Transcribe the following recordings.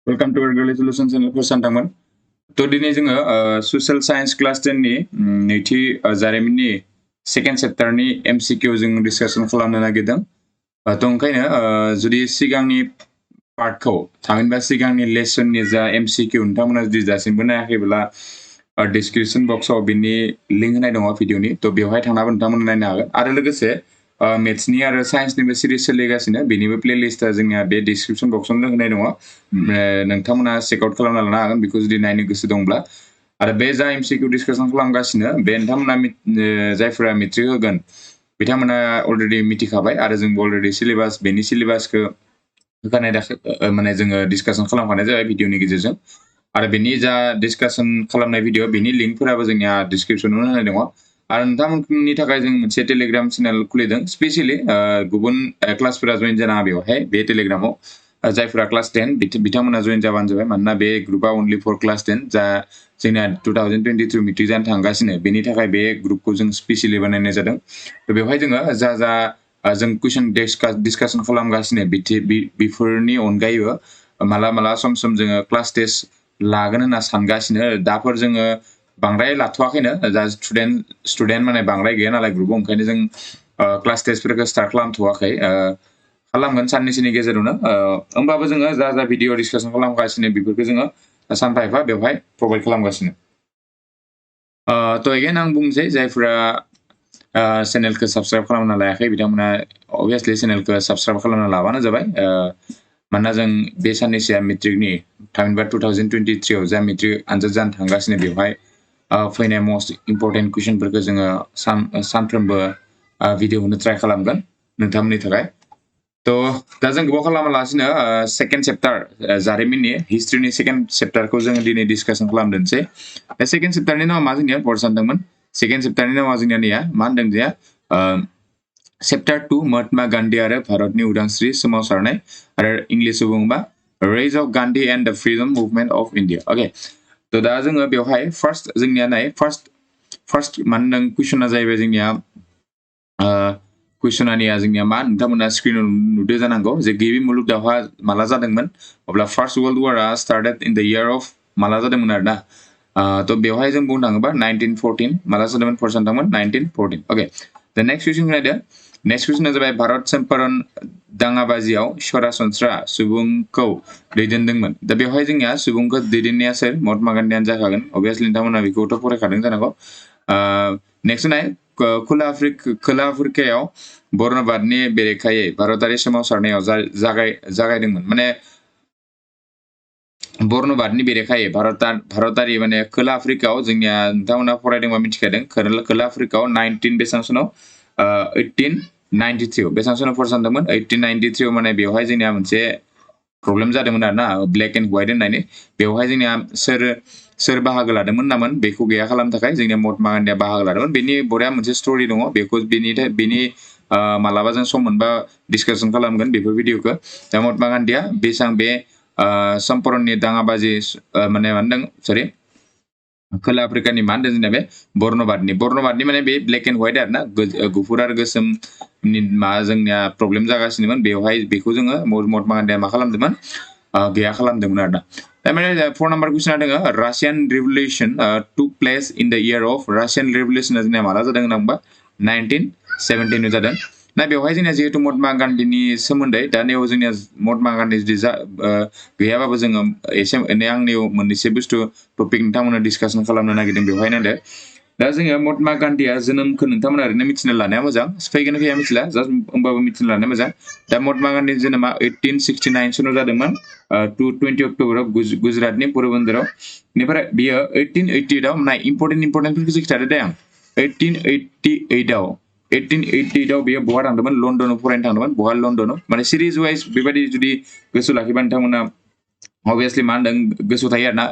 Welcome to our Daily Solutions channel for Santaman. तो दिनै जोङो ससियेल साइन्स क्लास 10 नि नैथि जारिमिननि सेकेन्ड चैप्टारनि MCQ जों डिसकासन खालामनो नागिरदों। तो ओंखायनो जुदि सिगांनि पार्टखौ थामहिनबा सिगांनि लेसननि जा MCQ नोंथांमोना जुदि दासिमबो नायाखैब्ला डिसक्रिप्शन बक्सआव बिनि लिंक होनाय दङ भिडिअनि तो बेवहाय थांनाबो नोंथांमोना नायनो हागोन आरो लोगोसे मेथ्सनि आरो साइन्सनिबो सिरिज सोलिगासिनो बेनिबो प्लेलिस्टआ जोंनिया बे डिसक्रिप्शन बक्सआवनो होनाय दङ नोंथांमोना चेक आउट खालामना लानो हागोन बेखौ जुदि नायनो गोसो दंब्ला आरो बे जा MCQ डिसकासन खालामगासिनो बे नोंथांमोना जायफोरा मेट्रिक होगोन बिथांमोना अलरेडि मिथिखाबाय आरो जोंबो अलरेडि सिलेबास बेनि सिलेबासखौ होखानाय माने जोङो डिसकासन खालामखानाय जाबाय भिडिअनि गेजेरजों आरो बेनि जा डिसकासन खालामनाय भिडिअ बेनि लिंकफोराबो जोंनिया डिसक्रिप्शनाव होनाय दङ आरो नोंथांमोननि थाखाय जों मोनसे टेलिग्राम चेनेल खुलिदों स्पेसियली गुबुन क्लासफोरा जइन जानाङा बेवहाय बे टेलिग्रामाव जायफोरा क्लास 10 बिथांमोना जइन जाबानो जाबाय मानोना बे ग्रुपआ अनलि फर क्लास 10 जा जोंना 2023 मेट्रिक जानो थांगासिनो बेनि थाखाय बे ग्रुपखौ जों स्पेसियली बानायनाय जादों बेवहाय जोङो जा जों कुइसन डिसकासन खालामगासिनो बेफोरनि अनगायैबो माला सम जोङो क्लास टेस्ट लागोन होनना सानगासिनो दाफोर जोङो बांद्राय लाथ'वाखैनो जा स्टुडेन्ट माने बांद्राय गैया नालाय ग्रुपआव ओंखायनो जों क्लास टेस्टफोरखौ स्टार्ट खालामथ'वाखै खालामगोन साननैसोनि गेजेरावनो होमबाबो जोङो जा भिडिअ डिसकासन खालामगासिनो बेफोरखौ जोङो सानफा एफा बेवहाय प्रभाइड खालामगासिनो तो एगेन आं बुंसै जायफोरा चेनेलखौ साबस्क्राइब खालामना लायाखै बिथांमोना अबियासलि चेनेलखौ साबस्क्राइब खालामना लाबानो जाबाय मानोना जों बे साननैसोआ मेट्रिकनि थामहिनबा 2023 आव जा मेट्रिक आनजाद जानो थांगासिनो बेवहाय फैनाय मस्ट इम्पर्टेन्ट कुइसनफोरखौ जोङो सानफ्रोमबो भिडिअ होनो ट्राइ खालामगोन नोंथांमोननि थाखाय तो दा जों गोबाव खालामालासिनो सेकेन्ड चैप्टार जारिमिननि हिस्ट्रिनि सेकेन्ड चैप्टारखौ जों दिनै डिसकासन खालामदोंसै बे सेकेन्ड चैप्टारनि नामा मा जोंनिया बर सानदोंमोन सेकेन्ड चैप्टारनि नामा जोंनिया नैया मा होनदों जे चैप्टार 2 महात्मा गान्धी आरो भारतनि उदांस्रि सोमावसारनाय आरो इंलिशआव बुङोबा rise of Gandhi and the freedom movement of India okay तो दा जोङो बेवहाय फार्स्ट जोंनिया नाय फार्स्ट मा होनदों कुइसना जाहैबाय जोंनिया कुइसनानिया जोंनिया मा नोंथांमोना स्क्रिनाव नुदो जानांगौ जे गिबि मुलुग दावहा माला जादोंमोन अब्ला फार्स्ट वर्ल्ड वारआ started in the year of माला जादोंमोन आरोना तो बेवहाय जों बुंनो थाङोबा 1914 माला जादोंमोन फर सानदोंमोन 1914 ओके द नेक्स्ट कुइसन नायदो नेक्स्ट कुइसना जाबाय भारत चम्पारन दाङाबाजियाव सरासनस्रा सुबुंखौ दैदेनदोंमोन दा बेवहाय जोंनिया सुबुंखौ दैदेननाया सोर महात्मा गान्धीयानो जाखागोन अबियासलि नोंथांमोना बेखौथ' फरायखादों जानांगौ नेक्स्ट नाय खोला आफ्रिकायाव बर्नबादनि बेरेखायै भारतारि सोमावसारनायाव जागायदोंमोन माने बर्नबादनि बेरेखायै भारतारि माने खोला आफ्रिकायाव जोंनिया नोंथांमोना फरायदोंबा मिथिखादों खोला आफ्रिकायाव 19 बेसेबां सनाव 1893 बेसेबां सनाव फरायसानदोंमोन 1893 माने बेवहाय जोंनिया मोनसे प्रब्लेम जादोंमोन आरोना ब्लेक एन्ड व्हाइट होननानै बेवहाय जोंनिया सोर बाहागो लादोंमोन नामोन बेखौ गैया खालामनो थाखाय जोंनिया महात्मा गान्धीया बाहागो लादोंमोन बेनि बरिया मोनसे स्टोरी दङ बेखौ बेनि मालाबा जों सम मोनबा डिसकासन खालामगोन बेफोर भिडिअखौ दा महात्मा गान्धीया बेसेबां बे चम्पारननि दाङाबाजि माने मा होनदों सरि खोला आफ्रिकानि मा होनदों जोंनिया बे बर्नबादनि माने बे ब्लेक एन्ड व्हाइट आरोना गुफुर आरो गोसोमनि मा जोंनिया प्रब्लेम जागासिनोमोन बेवहाय बेखौ जोङो महात्मा गान्धीया मा खालामदोंमोन गैया खालामदोंमोन आरोना तारमाने 4 नाम्बार कुइसना दङ Russian revolution took place in the year of Russian रिभलिउसना जोंनिया माला जादों होनना 1917 जादों ना बेवहाय जोंनिया जिहेतु महात्मा गान्धीनि सोमोन्दै दा नैयाव जोंनिया महात्मा गान्धी जुदि गैयाबाबो जोङो एसे एनै आंनियाव मोननैसो बुस्थु टपिक नोंथांमोना डिसकासन खालामनो नागिरदों बेवहाय नायदो दा जोङो महात्मा गान्धीया जोनोमखौ नोंथांमोना ओरैनो मिथिना लानाया मोजां फैगोन फैया मिथिला जास्ट होमबाबो मिथिना लानाया मोजां दा महात्मा गान्धीनि जोनोमा 1869 सनाव जादोंमोन 20 अक्ट'बराव गुजरातनि पोरबन्दराव बेनिफ्राय बियो 1888 आव नाय इम्पर्टेन्टफोरखौ खिथादो दे आं 1888 आव बेयो बहा थांदोंमोन लन्डनाव फरायनो थांदोंमन बहा लन्डनाव माने सिरिज वाइज बेबायदि जुदि गोसो लाखिबा नोंथांमोना अबियासलि मा होनदों गोसोआव थायो आरोना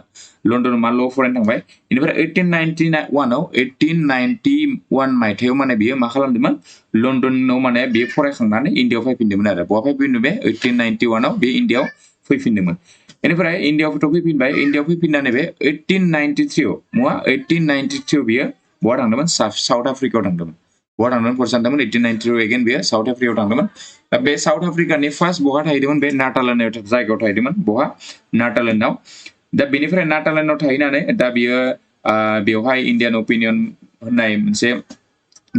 लन्डनाव मा ल' फरायनो थांबाय बेनिफ्राय 1891 मायथाइयाव माने बियो मा खालामदोंमोन लन्डनाव माने बियो फरायखांनानै इन्डियायाव फैफिनदोंमोन आरो बहा फैफिनदों बे 1891 आव बे इन्डियायाव फैफिनदोंमोन बेनिफ्राय इन्डियायाव फैफिनबाय इन्डियायाव फैफिननानै बे 1893 आव बियो बहा थांदोंमोन साउथ आफ्रिकायाव थांदोंमोन बहा थांदोंमोन फरायनो सानदोंमोन 1892 again बेयो साउथ आफ्रिकायाव थांदोंमन दा बे साउथ आफ्रिकानि फार्स्ट बहा थाहैदोंमोन बे नागालेण्ड जायगायाव थाहैदोंमोन बहा नागालेण्डआव दा बेनिफ्राय नागालेण्डआव थाहैनानै दा बियो बेवहाय इन्डियान ओपिनियन होननाय मोनसे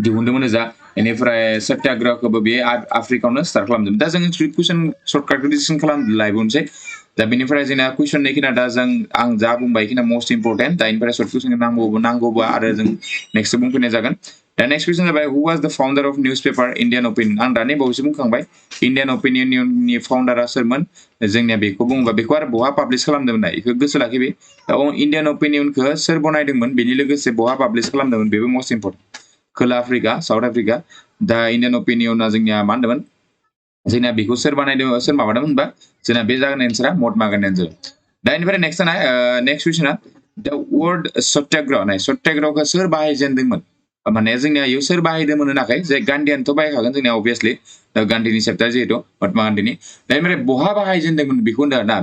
दिहुनदोंमोन जा बेनिफ्राय सत्याग्रहखौबो बे आफ्रिकायावनो स्टार्ट खालामदोंमोन दा जोङो कुइसन सर्टकाट डिसकासन खालामलायबोनोसै दा बेनिफ्राय जोंना कुइसन नैखिना दा जों आं जा बुंबाय बेखिना मोस्ट इम्पर्टेन्ट दा बेनिफ्राय सर्ट कुइसन नांगौबा आरो जों नेक्स्ट बुंफैनाय जागोन दा नेक्स्ट कुइसन जाबाय who was the founder of newspaper Indian Opinion आं दानि बावैसो बुंखांबाय इन्डियान ओपिनियननि फाउन्डारा सोरमोन जोंनिया बेखौ बुङोबा बेखौ आरो बहा पाब्लिश खालामदोंमोन ना बेखौ गोसो लाखिबाय दा इन्डियान ओपिनियनखौ सोर बनायदोंमोन बेनि लोगोसे बहा पाब्लिश खालामदोंमोन बेबो मोस्ट इम्पर्टेन्ट खोला आफ्रिका साउथ आफ्रिका दा इन्डियान ओपिनियना जोंनिया मा होनदोंमोन जोंना बेखौ सोर बानायदों सोर माबादोंमोन होनबा जोंना बे जागोन एन्सारा महात्मा गान्धी एन्सार दा बेनिफ्राय नेक्स्ट कुइसना द वर्ड सत्याग्रह नाय सत्याग्रहखौ सोर बाहायजेनदोंमोन माने जोंनिया इयाव सोर बाहायदोंमोन होनाखै जे गान्धीयानोथ' बाहायखागोन जोंनिया अबभियासलि गान्धीनि चेप्टार जिहेतु महात्मा गान्धीनि दा बेनिफ्राय बहा बाहायजेनदोंमोन बेखौ होनदों आरोना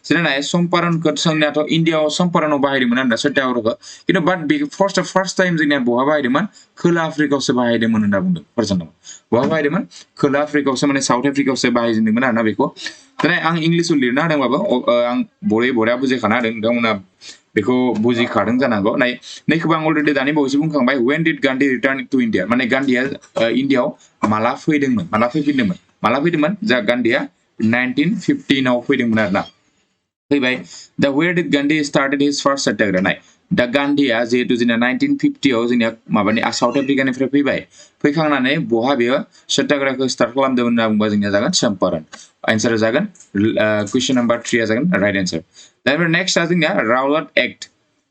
जोंना चम्पारणखौ जोंनियाथ' इन्डियाआव चम्पारनाव बाहायदोंमोन आरोना सत्याग्रहखौ खिन्थु बाट बे फार्स्ट टाइम जोंनिया बहा बाहायदोंमोन खोला आफ्रिकायावसो बाहायदोंमोन होनना बुंदों फरायसानाव बहा बाहायदोंमोन खोला आफ्रिकायावसो माने साउथ आफ्रिकायावसो बाहायजेनदोंमोन आरोना बेखौ दा आं इंलिसाव लिरना होदोंबाबो आं बरिया बुजायखाना होदों नोंथांमोना बेखौ बुजिखादों जानांगौ नैखौबो आं अलरेडि दानि बावैसो बुंखांबाय when did Gandhi return to India माने गान्धीया इन्डियाआव माला फैदोंमोन माला फैदोंमोन जा गान्धीया 1915 आव फैदोंमोन आरोना फैबाय दा where did Gandhi started his first satyagraha नाय दा गान्धीया जिहेतु जोंना 1950 आव जोंनिया माबानि साउथ आफ्रिकानिफ्राय फैबाय फैखांनानै बहा बेयो सत्याग्रहखौ स्टार्ट खालामदोंमोन होनना बुंबा जोंनिया जागोन चम्पारण आन्सारा जागोन कुइसन नाम्बार 3 जागोन राइट आन्सार दा नेक्स्टआ जोंनिया रावलाट एक्ट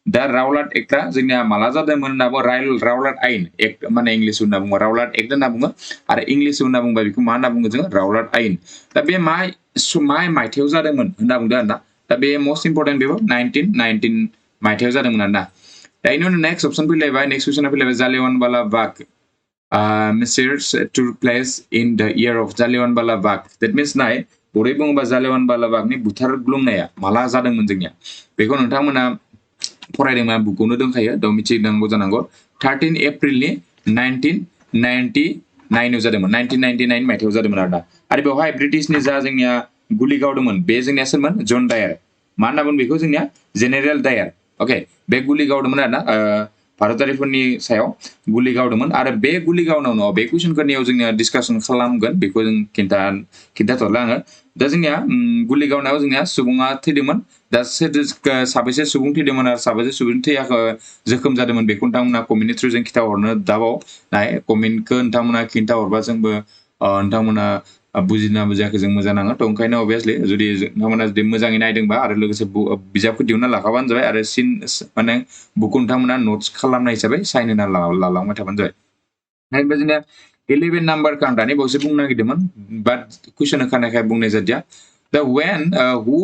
दा रावलाट एक्टआ जोंनिया माला जादोंमोन होनना बुङो रावलाट आइन एक्ट माने इंलिश होनना बुङो रावलाट एक्ट होनना बुङो आरो इंलिश होनना बुंबा बेखौ मा होनना बुङो जोङो रावलाट आइन दा बे मा मायथाइयाव जादोंमोन होनना बुंदों आरोना दा बे मोस्ट इम्पर्टेन्ट बेबो 1919 मायथाइयाव जादोंमोन आरोना दा बेनि उनाव नेक्स्ट अपसन फैलायबाय नेक्स्ट कुइसना फैलायबाय जालियानवाला बाग Mrs took place in the year of Jallianwala बाग दैट मिन्स नाय बोरै बुङोबा जालियानवाला बागनि बुथारग्लुंनाया माला जादोंमोन जोंनिया बेखौ नोंथांमोना फरायदोंना बुकआवनो दंखायो दा मिथिनांगौ जानांगौ 13 एप्रिलनि 1999 जादोंमोन 1999 मायथाइयाव जादोंमोन आरो बेवहाय ब्रिटिशनि जा जोंनिया गुलि गावदोंमोन बे जोंनिया सोरमोन जन डायार मा होनना बुङो बेखौ जोंनिया जेनेरेल डायार अके बे गुलि गावदोंमोन आरोना भारतारिफोरनि सायाव गुलि गावदोंमोन आरो बे गुलि गावनायाव बे कुइसनफोरनियाव जोंनिया डिसकासन खालामगोन बेखौ जों खिन्थाथ'ला आङो दा जोंनिया गुलि गावनायाव जोंनिया सुबुङा थैदोंमोन दा साबेसे सुबुं थैदोंमोन आरो साबेसे सुबुं थैयाखै जोखोम जादोंमोन बेखौ नोंथांमोना कमेन्टनि थ्रुजों खिन्थाहरनो दाबाव नाय कमेन्टखौ नोंथांमोना खिन्थाहरबा जोंबो नोंथांमोना बुजिना बुजियाखै जों मोजां नाङो थ' ओंखायनो अभियासलि जुदि नोंथांमोना जुदि मोजाङै नायदोंबा आरो लोगोसे बिजाबखौ दिहुनना लाखाबानो जाबाय आरो माने बुकखौ नोंथांमोना नट्स खालामनाय हिसाबै साइन होना लालांबाय थाबानो जाबाय ओमफ्राय जोंनिया 11 नाम्बारखौ आं दानि बावैसो बुंनो नागिरदोंमोन बाट कुइसन होखानायखाय बुंनाय जादिया दा वेन हु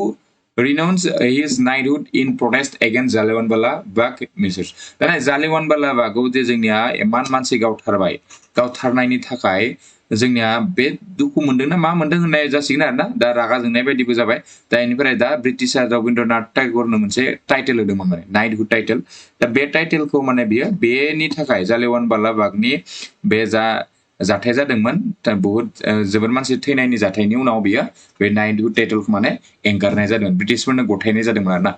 renounced his knighthood in protest against Jallianwala Bagh measures. दाना Jallianwala Baghखौ जे जोंनिया इमान मानसि गावथारनायनि थाखाय जोंनिया बे दुखु मोनदों ना मा मोनदों होननाय जासिगोन आरोना दा रागा जोंनाय बायदिबो जाबाय दा बेनिफ्राय दा ब्रिटिशआ रबीन्द्रनाथ टेगरनो मोनसे टाइटेल होदोंमोन माने नाइटहुड टाइटेल दा बे टाइटेलखौ माने बियो बेनि थाखाय जालियानवाला बागनि बे जाथाय जादोंमोन दा बहुत जोबोर मानसि थैनायनि जाथायनि उनाव बियो बे नाइटहुड टाइटेलखौ माने एंगारनाय जादोंमोन ब्रिटिशफोरनो गथायनाय जादोंमोन आरोना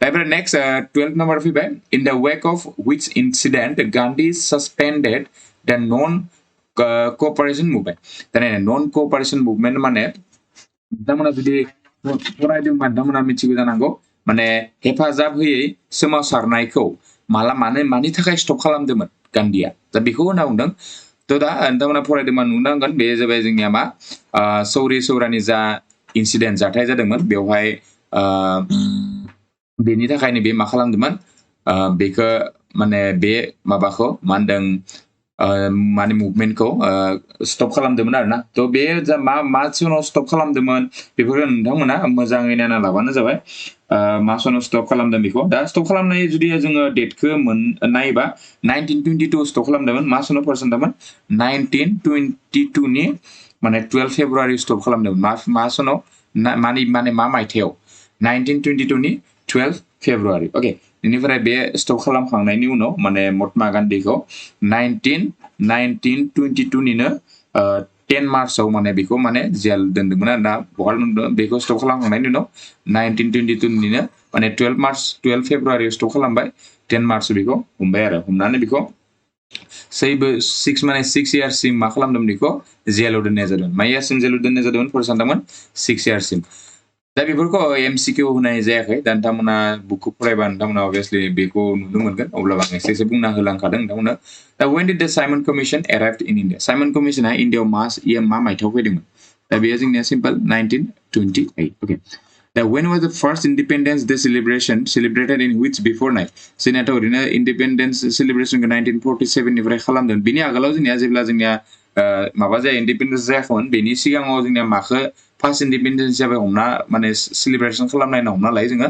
दा नेक्स्ट 12 नाम्बार फैबाय in the wake of which incident Gandhi suspended द नन कॉपरेशन मुभमेंट दा नन कॉपरेशन मुभमेंट माने नोंथांमोना जुदि फरायदोंबा नोंथांमोना मिथिगौ जानांगौ माने हेफाजाब होयै सोमावसारनायखौ मानि थाखाय स्टप खालामदोंमोन गान्धीया दा बेखौ होनना बुंदों थ' दा नोंथांमोना फरायदोंबा नुनांगोन बे जाबाय जोंनिया मा सौरि सौरानि जा इन्सिडेन्ट जाथाय जादोंमोन बेवहाय बेनि थाखायनो बे मा खालामदोंमोन बेखौ माने बे माबाखौ मा होनदों माने मुभमेन्टखौ स्टप खालामदोंमोन आरोना थ' बे जा मा सनाव स्टप खालामदोंमोन बेफोरखौ नोंथांमोना मोजाङै नायना लाबानो जाबाय मा सनाव स्टप खालामदों बेखौ दा स्टप खालामनाय जुदि जोङो डेटखौ नायोबा 1922 स्टप खालामदोंमोन मा सनाव फरायसनदोंमोन 1922 नि माने 12 फेब्रुवारि स्टप खालामदोंमोन मा सनाव माने मा मायथाइयाव 1922 नि 12 फेब्रुवारि अके बेनिफ्राय बे स्टप खालामखांनायनि उनाव माने महात्मा गान्धीखौ 19 1922 निनो 10 मार्चआव माने बेखौ माने जेल दोनदोंमोन आरोना बहाल बेखौ स्टप खालामखांनायनि उनाव 1922 निनो माने 12 फेब्रुवारियाव स्टप खालामबाय 10 मार्च बेखौ हमबाय आरो हमनानै बेखौ 6 इयार्ससिम मा खालामदोंमोन बेखौ जेलाव दोननाय जादोंमोन मा इयारसिम जेलाव दोननाय जादोंमोन फर सानदोंमोन 6 इयार्ससिम दा बेफोरखौ MCQ होनाय जायाखै दा नोंथांमोना बुकखौ फरायबा नोंथांमोना अबभियासलि बेखौ नुनो मोनगोन अब्लाबो आं एसे बुंना होलांखादों नोंथांमोना दा when did the Simon Commission arrived in India Simon Commissionआ इन्डियाआव मा मायथाइयाव फैदोंमोन दा बेयो जोंनिया सिम्पल 1928 ओके दा when was the first Independence Day celebration celebrated in which before night जोंनियाथ' ओरैनो Independence celebrationखौ 1947 निफ्राय खालामदों बिनि आगोलाव जोंनिया जेब्ला जोंनिया माबा जाया Independence जायाखैमोन बेनि सिगाङाव जोंनिया माखो फार्स्ट इन्डिपेन्डेन्स हिसाबै हमना माने सेलिब्रेसन खालामनाय हमना लायो जोङो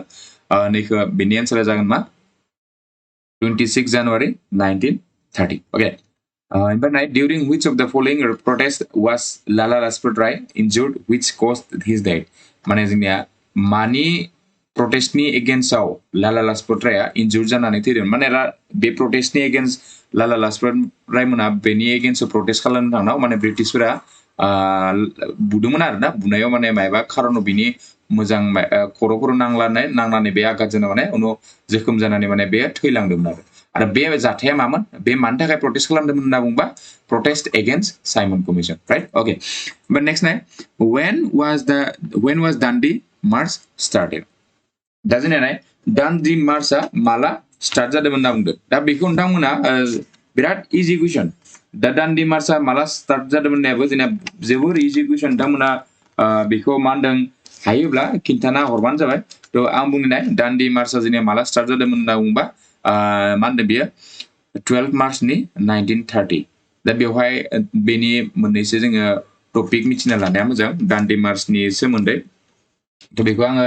नैखौ बेनि एन्सारा जागोन मा 26 January 1930 ओके ओमफ्राय during which of the following protest was Lala Lajpat Rai injured which caused his death माने जोंनिया मानि प्रोटेस्टनि एगेन्स्टआव लाला लाजपत रायआ इन्जुर जानानै थैदोंमोन माने बे प्रोटेस्टनि एगेन्स्ट लाला लाजपत राय मोना बेनि एगेन्स्टआव प्रोटेस्ट खालामनो थांनायाव माने ब्रिटिशफोरा बुदोंमोन आरोना बुनायाव माने मायबा खारनाव बिनि मोजां खर'फोराव नांनानै बे आघात जाना माने उनाव जोखोम जानानै माने बे थैलांदोंमोन आरो बे जाथाया मामोन बे मानि थाखाय प्रोटेस्ट खालामदोंमोन होनना बुंबा protest against Simon commission right okay but next time when was Dandi March started दा जोंनिया Dandi Marchआ माला स्टार्ट जादोंमोन होनना बुंदों दा बेखौ नोंथांमोना बिराद इजि कुइसन दा Dandi Marchआ माला स्टार्ट जादोंमोन होननायाबो जोंनिया जोबोर इजि कुइसन नोंथांमोना बेखौ मा होनदों हायोब्ला खिन्थाना हरबानो जाबाय थ' आं बुंनाय Dandi Marchआ जोंनिया माला स्टार्ट जादोंमोन होनना बुंबा मा होनदों बियो 12 मार्चनि 1930 दा बेवहाय बेनि मोननैसो जोङो टपिक मिथिना लानाया मोजां Dandi Marchनि सोमोन्दै थ' बेखौ आङो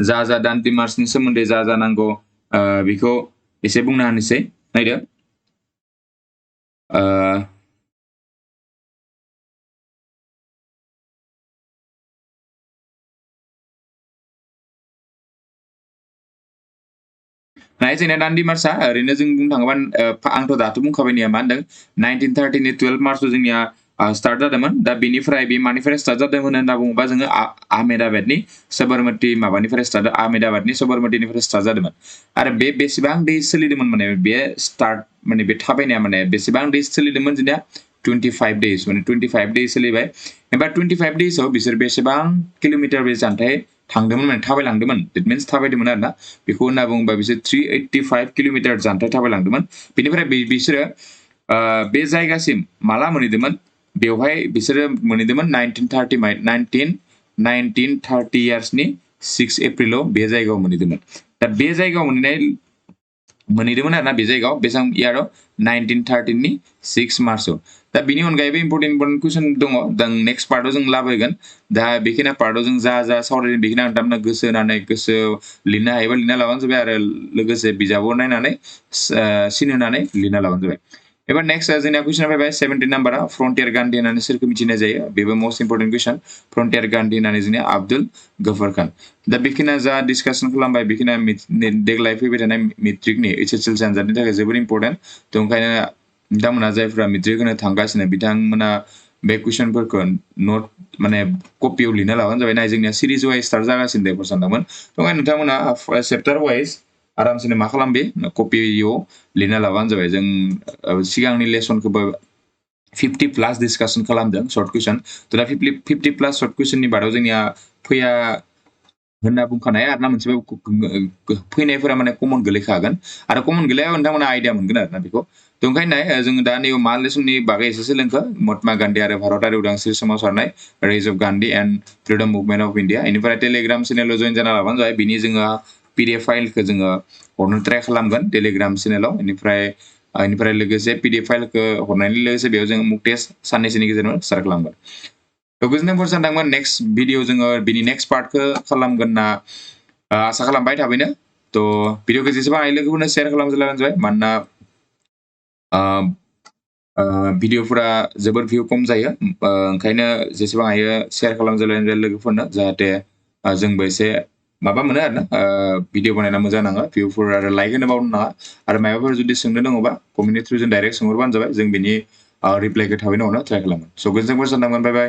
जा Dandi Marchनि सोमोन्दै जा नांगौ बेखौ एसे बुंना होनोसै नायदो नाय जोंना Dandi Marchआ ओरैनो जों बुंनो थाङोबा आंथ' दाथ' बुंखाबाय मा होनदों 1930 नि 12 मार्चआव जोंनिया स्टार्ट जादोंमोन दा बेनिफ्राय बे मानिफ्राय स्टार्ट जादोंमोन होनना बुङोबा जोङो आहमेदाबादनि सबरमती माबानिफ्राय आहमेदाबादनि सबरमतीनिफ्राय स्टार्ट जादोंमोन आरो बे बेसेबां दै सोलिदोंमोन माने बे स्टार्ट माने बे थाबायनाया माने बेसेबां दै सोलिदोंमोन जोंनिया 25 days माने 25 days सोलिबाय एबा 25 daysआव बिसोर बेसेबां किल'मिटार बे जानथाय थांदोंमोन माने थाबायलांदोंमोन दैट मिन्स थाबायदोंमोन आरोना बेखौ होनना बुङोबा बिसोर 385 किल'मिटार जानथाय थाबायलांदोंमोन बेनिफ्राय बिसोरो बे जायगासिम माला मोनहैदोंमोन बेवहाय बिसोरो मोनहैदोंमोन 1930 इयार्सनि 6 एप्रिलाव बे जायगायाव मोनहैदोंमोन दा बे जायगायाव मोनहैदोंमोन आरोना बे जायगायाव बेसेबां इयाराव 1930 नि 6 मार्चआव दा बिनि अनगायैबो इम्पर्टेन्ट कुइसन दङ दा नेक्स्ट पार्टआव जों लाबोगोन दा बेखिनि पार्टआव जों जा सावरायदों बेखिनि आं नोंथांमोना गोसो होनानै लिरनो हायोबा लिरना लाबानो जाबाय आरो लोगोसे बिजाबाव नायनानै सिन होनानै लिरना लाबानो जाबाय एबार नेक्स्ट जोंनिया कुइसना फैबाय 17 नाम्बारा फ्रन्टियार गान्धी होननानै सोरखौ मिथिनाय जायो बेबो मोस्ट इम्पर्टेन्ट कुइसन फ्रन्टियार गान्धी होननानै जोंनिया आब्दुल गफर खान दा बेखिना जा डिसकासन खालामबाय बेखिना देग्लाय फैबाय थानाय मेट्रिकनि HSLC आनजादनि थाखाय जोबोर इम्पर्टेन्ट थ' ओंखायनो नोंथांमोना जायफ्रा मेट्रिक होनो थांगासिनो बिथांमोना बे कुइसनफोरखौ नट माने कपियाव लिरना लाबानो जाबाय नाय जोंनिया सिरिज वाइज स्टार्ट जागासिनो दे सानदोंमोन थ' नोंथांमोना चेप्टार वाइज आरामसे मा खालामबे कपियाव लिरना लाबानो जाबाय जों सिगांनि लेसनखौबो 50+ डिसकासन खालामदों सर्ट कुइसन थ' दा 50+ सर्ट कुइसननि बादाव जोंनिया फैया होनना बुंखानाय आरोना मोनसे फैनायफोरा माने कमन गोलैखागोन आरो कमन गोलैयाबा नोंथांमोना आइडिया मोनगोन आरोना बेखौ थ' ओंखायनो जोङो दा नैबे मा लेसननि बागै एसे सोलोंखो महात्मा गान्धी आरो भारतारि उदांस्रि सोमावसारनाय rays of Gandhi and freedom movement of India बेनिफ्राय टेलिग्राम चेनेलाव जइन जाना लाबानो जाबाय बिनि जोङो PDF फाइलखौ जोङो हरनो ट्राइ खालामगोन टेलिग्राम चेनेलाव बेनिफ्राय लोगोसे PDF फाइलखौ हरनायनि लोगोसे बेयाव जोङो मुक टेस्ट साननैसोनि गेजेराव स्टार्ट खालामगोन थ' गोजोननाय सानदोंमोन नेक्स्ट भिडिअ जोङो बिनि नेक्स्ट पार्टखौ खालामगोन होनना आसा खालामबाय थाबैनो थ' भिडिअखौ जेसेबां हायो लोगोफोरनो शेयार खालामजोबलायबानो जाबाय मानोना भिडिअफोरा जोबोर भिउ खम जायो ओंखायनो जेसेबां हायो शेयार खालामजोबलायबानो जाबाय लोगोफोरनो जाहाथे जोंबो एसे माबा मोनो आरोना भिडिअ बानायना मोजां नाङो भिउफोर आरो लाइक होनो बावनो नाङा आरो माबाफोर जुदि सोंनो दङबा कमेन्टनि थ्रुजों डाइरेक्ट सोंहरबानो जाबाय जों बिनि रिप्लाइखौ थाबैनो हरनो ट्राइ खालामगोन स' गोजोन थांगोन बाय बाय